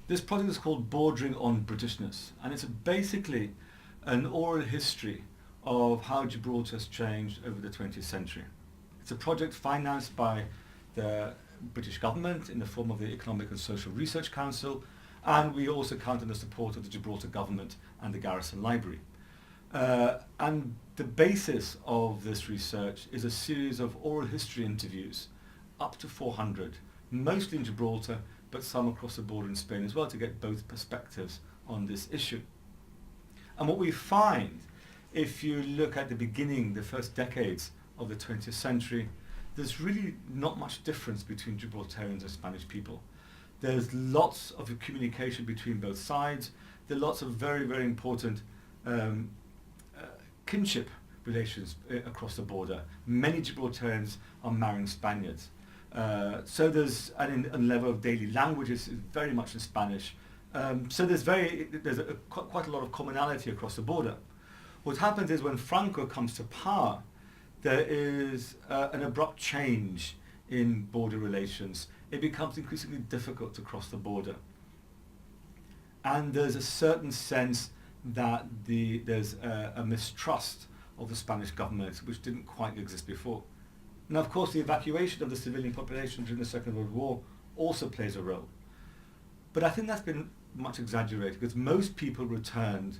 This project is called Bordering on Britishness, and it's basically an oral history of how Gibraltar has changed over the 20th century. It's a project financed by the British government in the form of the Economic and Social Research Council, and we also count on the support of the Gibraltar government and the Garrison Library. And the basis of this research is a series of oral history interviews, up to 400, mostly in Gibraltar, but some across the border in Spain as well, to get both perspectives on this issue. And what we find, if you look at the beginning, the first decades of the 20th century, there's really not much difference between Gibraltarians and Spanish people. There's lots of communication between both sides. There are lots of very, very important kinship relations across the border. Many Gibraltarians are marrying Spaniards. So there's a level of daily languages is very much in Spanish. So there's quite a lot of commonality across the border. What happens is when Franco comes to power, there is an abrupt change in border relations. It becomes increasingly difficult to cross the border. And there's a certain sense that there's a mistrust of the Spanish government, which didn't quite exist before. Now, of course, the evacuation of the civilian population during the Second World War also plays a role. But I think that's been much exaggerated, because most people returned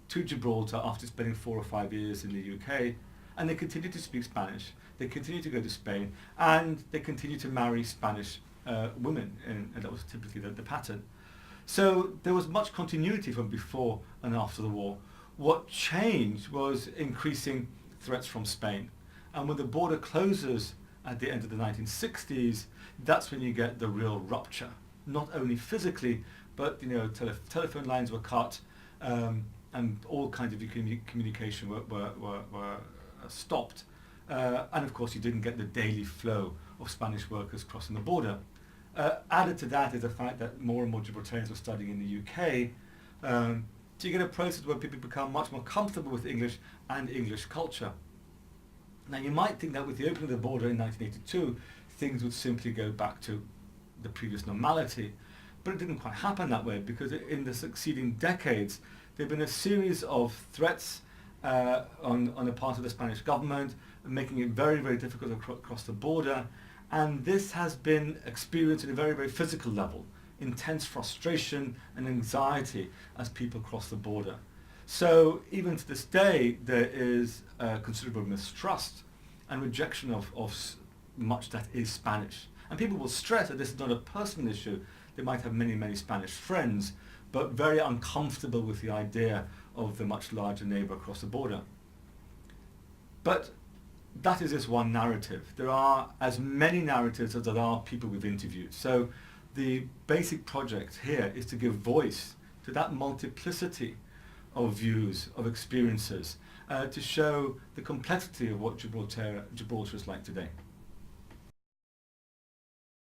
to Gibraltar after spending 4 or 5 years in the UK, and they continue to speak Spanish, they continue to go to Spain, and they continue to marry Spanish women, and that was typically the pattern. So there was much continuity from before and after the war. What changed was increasing threats from Spain. And when the border closes at the end of the 1960s, that's when you get the real rupture. Not only physically, but telephone lines were cut, and all kinds of communication were stopped. And of course, you didn't get the daily flow of Spanish workers crossing the border. Added to that is the fact that more and more Gibraltarians were studying in the UK. So you get a process where people become much more comfortable with English and English culture. Now, you might think that with the opening of the border in 1982, things would simply go back to the previous normality. But it didn't quite happen that way, because in the succeeding decades, there have been a series of threats on the part of the Spanish government, making it very, very difficult to cross the border. And this has been experienced at a very, very physical level, intense frustration and anxiety as people cross the border. So even to this day, there is considerable mistrust and rejection of much that is Spanish. And people will stress that this is not a personal issue. They might have many, many Spanish friends, but very uncomfortable with the idea of the much larger neighbour across the border. But that is just one narrative. There are as many narratives as there are people we've interviewed. So the basic project here is to give voice to that multiplicity of views, of experiences, to show the complexity of what Gibraltar is like today.